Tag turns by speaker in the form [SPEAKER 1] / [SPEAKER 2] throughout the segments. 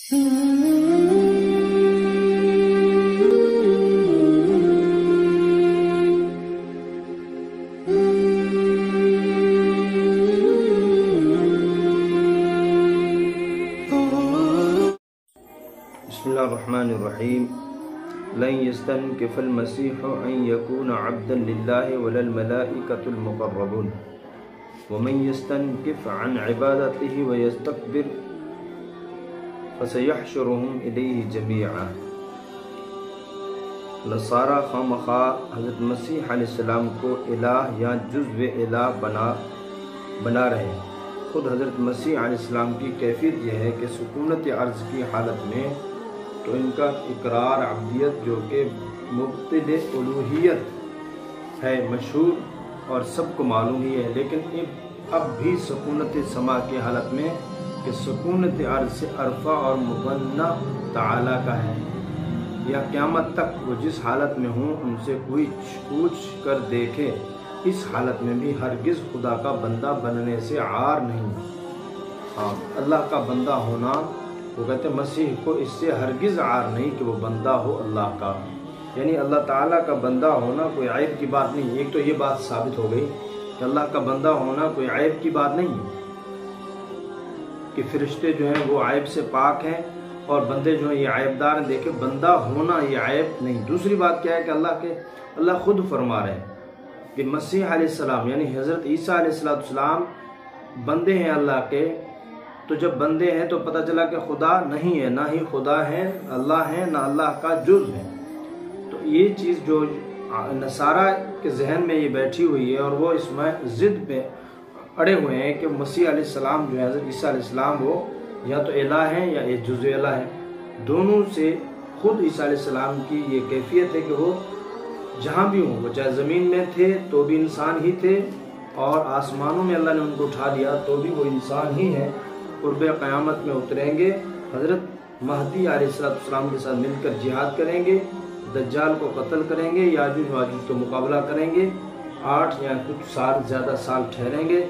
[SPEAKER 1] Bismillahirrahmanirrahim. لن يستنكف المسيح أن يكون عبدا لله ولا الملائكة المقربون ومن يستنكف عن عبادته ويستكبر فسيحشرهم إليه جميعا. نصارہ خواہ حضرت مسیح علیہ السلام کو الہ یا جزو الہ بنا رہے ہیں۔ خود حضرت مسیح علیہ السلام کی کیفیت یہ ہے کہ سکونت عرض کی حالت میں تو ان کا اقرار عبدیت جو کہ مبتدع الوہیت ہے مشہور اور سب کو معلوم ہی ہے، لیکن اب بھی سکونت سما کی حالت میں کہ سکونت عرض سے عرفہ اور مغنہ تعالیٰ کا ہے، یا قیامت تک وہ جس حالت میں ہوں ان سے کوئی پوچھ کر دیکھے، اس حالت میں بھی ہرگز خدا کا بندہ بننے سے عار نہیں۔ ہاں، اللہ کا بندہ ہونا، وہ کہتے ہیں مسیح کو اس سے ہرگز عار نہیں کہ وہ بندہ ہو اللہ کا، یعنی اللہ تعالیٰ کا بندہ ہونا کوئی عیب کی بات نہیں۔ ایک تو یہ بات ثابت ہو گئی کہ اللہ کا بندہ ہونا کوئی عیب کی بات نہیں ہے، کہ فرشتے جو ہیں وہ عیب سے پاک ہیں اور بندے جو ہیں یہ عیب دار ہیں، دیکھیں بندہ ہونا یہ عیب نہیں۔ دوسری بات کیا ہے کہ اللہ خود فرما رہے ہیں کہ مسیح علیہ السلام یعنی حضرت عیسیٰ علیہ السلام بندے ہیں اللہ کے، تو جب بندے ہیں تو پتہ چلا کہ خدا نہیں ہے، نہ ہی خدا ہے اللہ ہے، نہ اللہ کا جز ہے۔ تو یہ چیز جو نصارہ کے ذہن میں یہ بیٹھی ہوئی ہے اور وہ اس میں ضد پہ اڑے ہوئے ہیں کہ مسیح علیہ السلام جو ہے حضرت عیسیٰ علیہ السلام وہ یا تو الہ ہیں یا یہ جز الہ ہے۔ دونوں سے خود عیسیٰ علیہ السلام کی یہ کیفیت ہے کہ وہ جہاں بھی ہوں، وہ چاہے زمین میں تھے تو بھی انسان ہی تھے، اور آسمانوں میں اللہ نے ان کو اٹھا لیا تو بھی وہ انسان ہی ہیں۔ قرب قیامت میں اتریں گے، حضرت مہدی علیہ السلام کے ساتھ مل کر جہاد کریں گے، دجال کو قتل کریں گے، یاجوج ماجوج کا مقابلہ کریں گے، 8 یا کچھ سال زیادہ سال ٹھہریں گے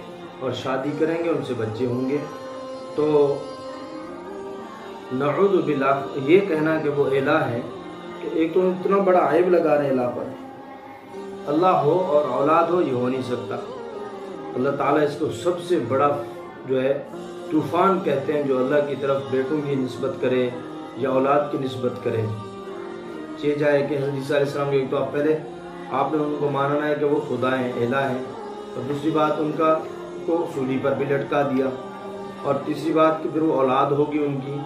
[SPEAKER 1] اور شادی کریں گے، ان سے بچے ہوں گے۔ تو نعوذ باللہ یہ کہنا کہ وہ الہ ہے، تو ایک تو اتنا بڑا عیب لگا رہے الہ پر، اللہ ہو اور اولاد ہو یہ ہو نہیں سکتا۔ اللہ تعالیٰ اس کو سب سے بڑا جو ہے طوفان کہتے ہیں، جو اللہ کی طرف بیٹوں کی نسبت کرے یا اولاد کی نسبت کرے۔ یہ جائے کہ حضرت عیسیٰ علیہ السلام ایک تو پہلے آپ نے ان کو ماننا ہے کہ وہ خدا ہیں، الہ ہیں، اور دوسری بات ان کو سولی پر بھی لٹکا دیا، اور تیسری بات کہ پھر وہ اولاد ہوگی ان کی،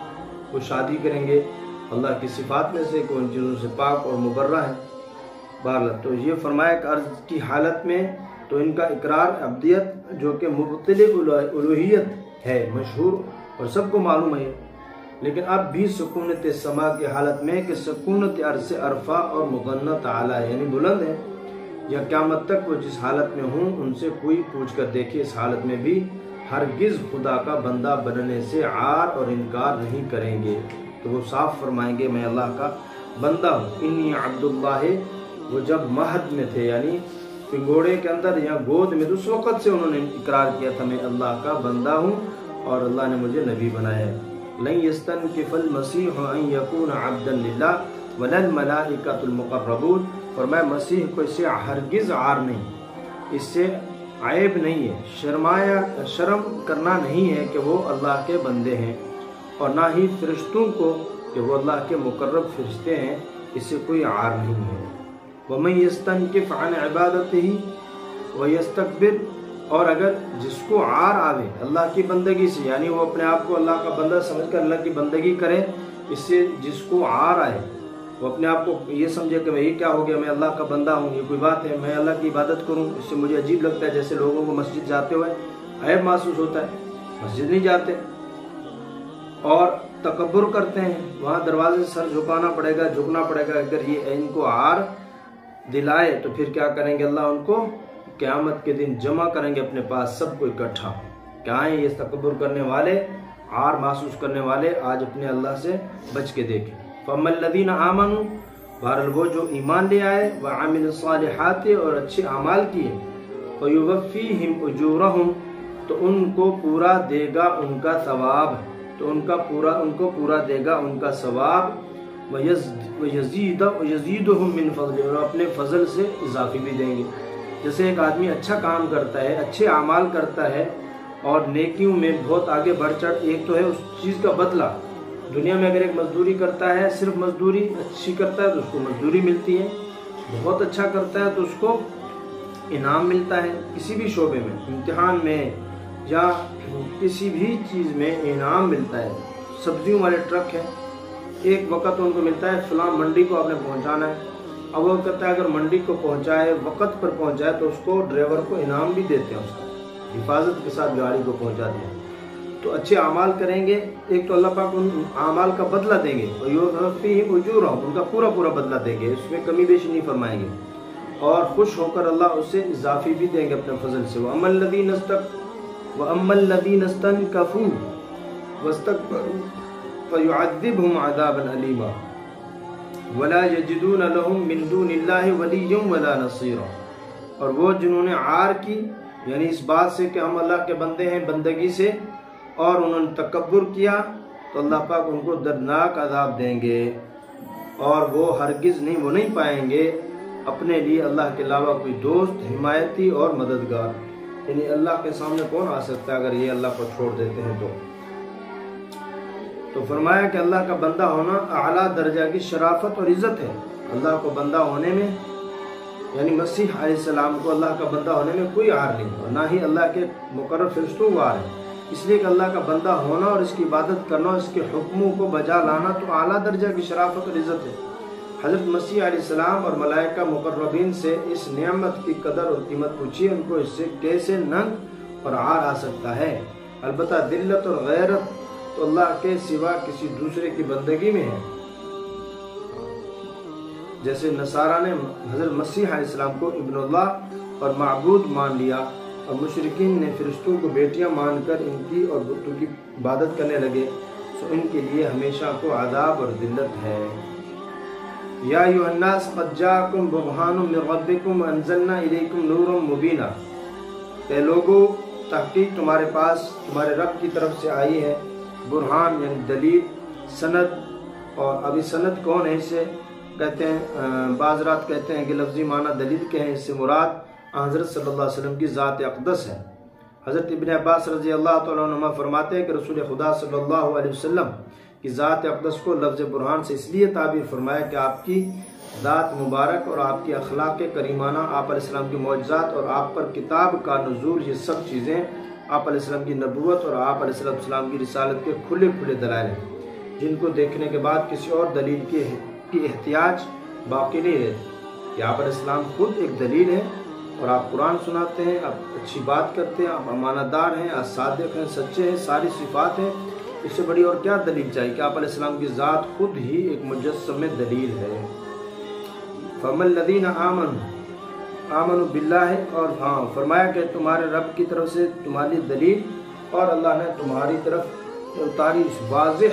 [SPEAKER 1] وہ شادی کریں گے، اللہ کی صفات میں سے کہ ان چیزوں سے پاک اور مبرہ ہے۔ بہرحال تو یہ فرمایا کہ عرض کی حالت میں تو ان کا اقرار عبدیت جو کہ مبتدع الوہیت ہے مشہور اور سب کو معلوم ہے، لیکن اب بھی سکونت سما کی حالت میں کہ سکونت عرض سے عرفہ اور مغنہ تعالیٰ یعنی بلند ہے، یا قیامت تک وہ جس حالت میں ہوں ان سے کوئی پوچھ کر دیکھے، اس حالت میں بھی ہرگز خدا کا بندہ بننے سے عار اور انکار نہیں کریں گے۔ تو وہ صاف فرمائیں گے میں اللہ کا بندہ ہوں، انی عبداللہ۔ وہ جب مہد میں تھے یعنی پنگوڑے کے اندر یا گود میں، اس وقت سے انہوں نے اقرار کیا تھا میں اللہ کا بندہ ہوں اور اللہ نے مجھے نبی بنایا ہے۔ لن يستنكف المسيح ان يكون عبدا لله ولا الملائكة المقربون، فرمایا مسیح کو اس سے ہرگز عار نہیں، اس سے عیب نہیں ہے، شرم کرنا نہیں ہے کہ وہ اللہ کے بندے ہیں، اور نہ ہی فرشتوں کو کہ وہ اللہ کے مقرب فرشتے ہیں، اس سے کوئی عار نہیں ہے۔ وَمَن يَسْتَنْكِفْ عَنْ عِبَادَتِهِ وَيَسْتَكْبِرْ، اور اگر جس کو عار آوے اللہ کی بندگی سے، یعنی وہ اپنے آپ کو اللہ کا بندہ سمجھ کر اللہ کی بندگی کرے، اس سے جس کو عار آئے، وہ اپنے آپ کو یہ سمجھے کہ یہ کیا ہو گیا، میں اللہ کا بندہ ہوں، یہ کوئی بات ہے، میں اللہ کی عبادت کروں، اس سے مجھے عجیب لگتا ہے، جیسے لوگوں کو مسجد جاتے ہوئے عیب محسوس ہوتا ہے، مسجد نہیں جاتے اور تکبر کرتے ہیں، وہاں دروازے سے سر جھکانا پڑے گا، جھکنا پڑے گا۔ اگر یہ ان کو عار دلائے تو پھر کیا کریں گے، اللہ ان کو قیامت کے دن جمع کریں گے اپنے پاس، سب کو اکٹھا۔ کیا ہیں یہ تکبر کرنے والے، عار محسوس کرنے والے، آج اپنے اللہ سے بچ کے دیکھیں۔ فَأَمَّا الَّذِينَ آمَنُوا، بہرحال وہ جو ایمان لے آئے، وَعَمِلُوا الصَّالِحَاتِ، اور اچھے اعمال کیے، وَيُوَفِّيهِمْ أُجُورَهُمْ، تو ان کو پورا دے گا ان کا ثواب، تو ان کو پورا دے گا ان کا ثواب، وَيَزِيدُهُم مِّن فَضْلِهِ، اور اپنے فضل سے اضافی بھی دیں گے۔ جیسے ایک آدمی اچھا کام کرتا ہے، اچھے اعمال کرتا ہے اور نیکیوں میں بہت آگے بڑھ چڑھ، ایک تو ہے اس چیز کا بدلہ، دنیا میں اگر ایک مزدوری کرتا ہے، صرف مزدوری اچھی کرتا ہے تو اس کو مزدوری ملتی ہے، بہت اچھا کرتا ہے تو اس کو انعام ملتا ہے، کسی بھی شعبے میں، امتحان میں یا کسی بھی چیز میں انعام ملتا ہے۔ سبزیوں والے ٹرک ہیں، ایک وقت ان کو ملتا ہے فلاں منڈی کو آپ نے پہنچانا ہے، اب وہ کہتا ہے اگر منڈی کو پہنچائے، وقت پر پہنچائے تو اس کو ڈرائیور کو انعام بھی دیتے ہیں، اس کا حفاظت کے ساتھ گاڑی کو پہنچا دیا۔ تو اچھے اعمال کریں گے، ایک تو اللہ پاک ان اعمال کا بدلہ دیں گے، وَيُوَفِّيهِمْ أُجُورَهُمْ، ان کا پورا بدلہ دیں گے، اس میں کمی بیشی نہیں فرمائیں گے، اور خوش ہو کر اللہ اسے اضافی بھی دیں گے اپنے فضل سے۔ وَأَمَّا الَّذِينَ اسْتَنكَفُوا وَاسْتَكْبَرُوا فَيُعَذِّبْهُمْ عَذَابًا أَلِيمًا وَلَا يَجِدُونَ لَهُم مِّن دُونِ اللَّهِ وَلِيًّا وَلَا نَصِيرًا، اور وہ جنہوں نے عار کی، یعنی اس بات سے کہ ہم اللہ کے بندے ہیں، بندگی سے، اور انہوں نے تکبر کیا، تو اللہ پاک ان کو دردناک عذاب دیں گے، اور وہ ہرگز نہیں پائیں گے اپنے لیے اللہ کے علاوہ کوئی دوست، حمایتی اور مددگار۔ یعنی اللہ کے سامنے کون آ سکتا ہے اگر یہ اللہ کو چھوڑ دیتے ہیں تو فرمایا کہ اللہ کا بندہ ہونا اعلیٰ درجہ کی شرافت اور عزت ہے۔ اللہ کو بندہ ہونے میں، یعنی مسیح علیہ السلام کو اللہ کا بندہ ہونے میں کوئی عار نہیں، اور نہ ہی اللہ کے مقرر فرشتوں کو عار ہے، اس لیے کہ اللہ کا بندہ ہونا اور اس کی عبادت کرنا، اس کے حکموں کو بجا لانا تو اعلیٰ درجہ کی شرافت اور عزت ہے۔ حضرت مسیح علیہ السلام اور ملائکہ مقربین سے اس نعمت کی قدر اور قیمت پوچھی، ان کو اس سے کیسے ننگ اور عار آ سکتا ہے؟ البتہ ذلت اور غیرت تو اللہ کے سوا کسی دوسرے کی بندگی میں ہے، جیسے نصارہ نے حضرت مسیح علیہ السلام کو ابن اللہ اور معبود مان لیا، اور مشرکین نے فرشتوں کو بیٹیاں مان کر ان کی اور بتوں کی عبادت کرنے لگے، سو ان کے لیے ہمیشہ کو عذاب اور ذلت ہے۔ یا ایھا الناس قد جاءکم برہان من ربکم وانزلنا الیکم نورا مبینا، اے لوگو تحقیق تمہارے پاس تمہارے رب کی طرف سے آئی ہے برہان، یعنی دلیل، سند، اور ابھی سند کون ہے؟ اسے کہتے ہیں، بعض رات کہتے ہیں کہ لفظی معنی دلیل کے ہیں، اس سے مراد حضرت صلی اللہ علیہ وسلم کی ذات اقدس ہے۔ حضرت ابن عباس رضی اللہ تعالیٰ عنہ فرماتے ہیں کہ رسول خدا صلی اللہ علیہ وسلم کی ذات اقدس کو لفظ برہان سے اس لیے تعبیر فرمایا کہ آپ کی ذات مبارک اور آپ کی اخلاق کریمانہ، آپ علیہ السلام کی معجزات اور آپ پر کتاب کا نزول، یہ سب چیزیں آپ علیہ السلام کی نبوت اور آپ علیہ السلام کی رسالت کے کھلے دلائل ہیں، جن کو دیکھنے کے بعد کسی اور دلیل کی احتیاج باقی نہیں رہتی، کہ آپ علیہ السلام خود ایک دلیل ہے، اور آپ قرآن سناتے ہیں، آپ اچھی بات کرتے ہیں، آپ امانت دار ہیں، آپ صادق ہیں، سچے ہیں، ساری صفات ہیں، اس سے بڑی اور کیا دلیل چاہیے کہ آپ علیہ السلام کی ذات خود ہی ایک مجسم دلیل ہے۔ فَمَا الَّذِينَ آمَنُوا بِاللَّهِ، اور فرمایا کہ تمہارے رب کی طرف سے تمہاری دلیل، اور اللہ نے تمہاری طرف اتاری واضح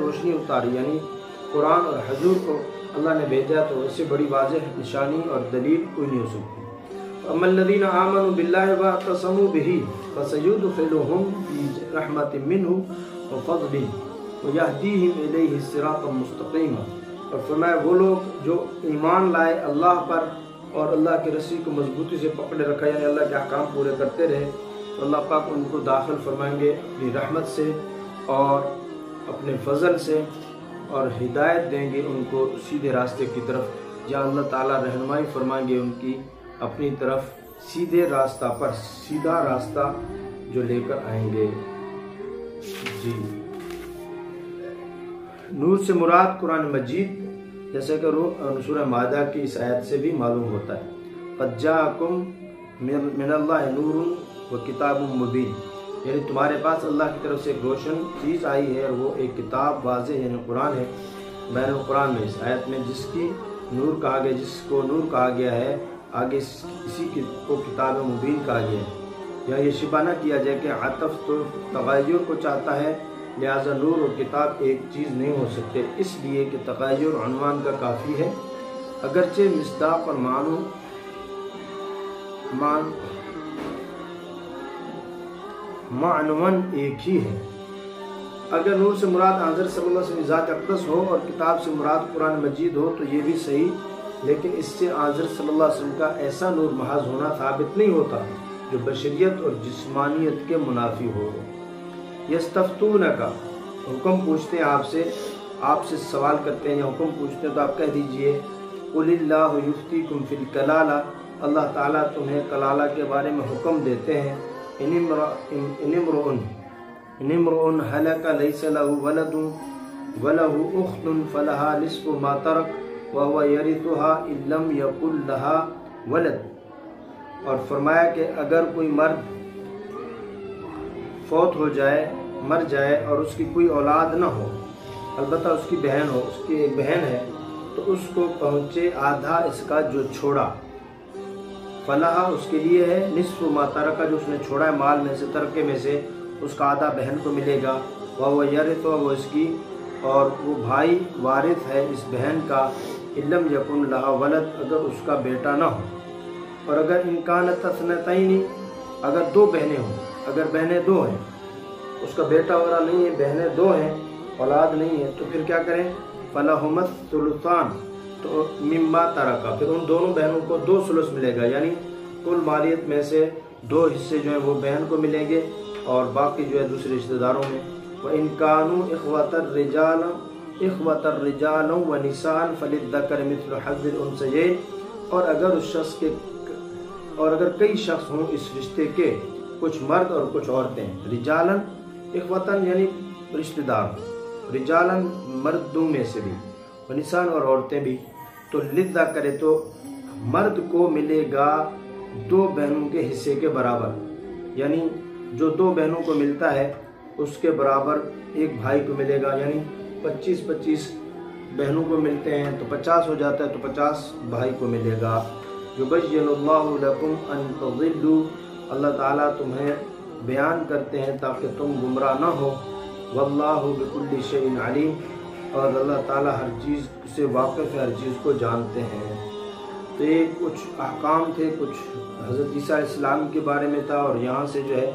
[SPEAKER 1] روشنی اتاری، یعنی قرآن اور حضور کو اللہ نے بھیجا، تو اس سے بڑی واضح نشانی اور دلیل کوئی نہیں ہو سکتی۔ فَأَمَّا الَّذِينَ آمَنُوا بِاللَّهِ وَاعْتَصَمُوا بِهِ فَسَيُدْخِلُهُمْ فِي رَحْمَةٍ مِّنْهُ وَفَضْلٍ وَيَهْدِيهِمْ إِلَيْهِ صِرَاطًا مُسْتَقِيمًا، اور فرمایا وہ لوگ جو ایمان لائے اللہ پر اور اللہ کی رسی کو مضبوطی سے پکڑے رکھا، یعنی اللہ کے احکام پورے کرتے رہے، تو اللہ پاک ان کو داخل فرمائیں گے اپنی رحمت سے اور اپنے فضل سے، اور ہدایت دیں گے ان کو سیدھے راستے کی طرف، جہاں اللہ تعالیٰ رہنمائی فرمائیں گے ان کی اپنی طرف سیدھے راستہ پر، سیدھا راستہ جو لے کر آئیں گے۔ جی، نور سے مراد قرآن مجید، جیسے کہ سورہ مائدہ کی اس آیت سے بھی معلوم ہوتا ہے، قد جاءکم من اللہ نور وکتاب مبین، یعنی تمہارے پاس اللہ کی طرف سے ایک روشن چیز آئی ہے، اور وہ ایک کتاب واضح یعنی قرآن ہے۔ بین القرآن میں اس آیت میں جس کو نور کہا گیا ہے، آگے اسی کو کتاب مبین کہا گیا ہے۔ یا یہ شبہ نہ کیا جائے کہ عطف تو تغیر کو چاہتا ہے، لہذا نور اور کتاب ایک چیز نہیں ہو سکتے، اس لیے کہ تغیر عنوان کا کافی ہے، اگرچہ مصداق اور معنون ایک ہی ہے۔ اگر نور سے مراد حضرت صلی اللہ علیہ وسلم ذات اقدس ہو اور کتاب سے مراد قرآن مجید ہو تو یہ بھی صحیح، لیکن اس سے حضرت صلی اللہ علیہ وسلم کا ایسا نور محض ہونا ثابت نہیں ہوتا جو بشریت اور جسمانیت کے منافی ہو۔ یستفتونک، حکم پوچھتے ہیں آپ سے سوال کرتے ہیں یا حکم پوچھتے ہیں تو آپ کہہ دیجئے قل اللہ یفتیکم فی الکلالہ، اللہ تعالیٰ تمہیں کلالہ کے بارے میں حکم دیتے ہیں، ان امرؤ ہلک لیس لہ ولد ولہ اخت فلہا نصف ما ترک وہو یرثها ان لم یکن لہا ولد۔ اور فرمایا کہ اگر کوئی مرد فوت ہو جائے، مر جائے اور اس کی کوئی اولاد نہ ہو، البتہ اس کی بہن ہو، اس کی ایک بہن ہے، تو اس کو پہنچے آدھا اس کا جو چھوڑا، فلاح اس کے لیے ہے، نصف ما ترک جو اس نے چھوڑا ہے مال میں سے، ترکے میں سے، اس کا آدھا بہن کو ملے گا، وہ یرث وہ اس کی، اور وہ بھائی وارث ہے اس بہن کا، ان لم یکن لہا ولد اگر اس کا بیٹا نہ ہو۔ اور اگر ان کانت اثنتین، اگر دو بہنیں ہوں، اگر بہنیں دو ہیں، اس کا بیٹا وغیرہ نہیں ہے، بہنیں دو ہیں، اولاد نہیں ہے، تو پھر کیا کریں؟ فلہما الثلثان، تو مما ترکا، پھر ان دونوں بہنوں کو 2 ثلث ملے گا، یعنی کل مالیت میں سے 2 حصے جو ہیں وہ بہن کو ملیں گے اور باقی جو ہے دوسرے رشتہ داروں میں۔ وَإِن كَانُوا إِخْوَةً رِجَالًا وَنِسَاءً فَلِلذَّكَرِ مِثْلُ حَظِّ الْأُنثَيَيْنِ، اور اگر کئی شخص ہوں اس رشتے کے، کچھ مرد اور کچھ عورتیں، رجالن اخوتن یعنی رشتہ دار، رجالن مردوں میں سے بھی، ونسان اور عورتیں بھی، تو للذکر تو مرد کو ملے گا 2 بہنوں کے حصے کے برابر، یعنی جو 2 بہنوں کو ملتا ہے اس کے برابر ایک بھائی کو ملے گا، یعنی 25 بہنوں کو ملتے ہیں تو 50 ہو جاتا ہے، تو 50 بھائی کو ملے گا۔ یبین اللہ لکم ان تضلوا، اللہ تعالیٰ تمہیں بیان کرتے ہیں تاکہ تم گمراہ نہ ہو، واللہ بکل شیء علیم، اور اللہ تعالیٰ ہر چیز سے واقف ہے، ہر چیز کو جانتے ہیں۔ تو یہ کچھ احکام تھے، کچھ حضرت عیسیٰ علیہ السلام کے بارے میں تھا، اور یہاں سے جو ہے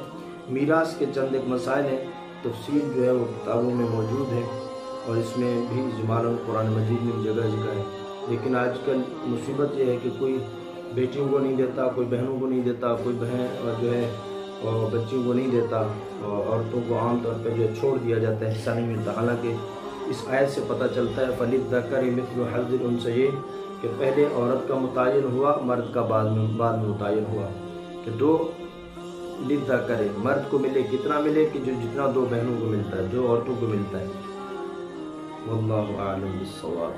[SPEAKER 1] میراث کے چند ایک مسائل ہیں، تفصیل جو ہے وہ کتابوں میں موجود ہے، اور اس میں بھی اجمالاً قرآن مجید میں جگہ جگہ ہے۔ لیکن آج کل مصیبت یہ ہے کہ کوئی بیٹیوں کو نہیں دیتا، کوئی بہنوں کو نہیں دیتا، کوئی بہن جو ہے بچیوں کو نہیں دیتا، اور عورتوں کو عام طور پہ جو ہے چھوڑ دیا جاتا ہے، حصہ نہیں ملتا، حالانکہ اس آیت سے پتہ چلتا ہے فَلِلذَّكَرِ مِثْلُ حَظِّ الْأُنثَيَيْنِ کہ پہلے عورت کا متعین ہوا، مرد کا بعد میں متعین ہوا، کہ 2 للذَّكَرِ مرد کو ملے، کتنا ملے کہ جو جتنا 2 بہنوں کو ملتا ہے، جو عورتوں کو ملتا ہے۔ واللہ اعلم بالصواب۔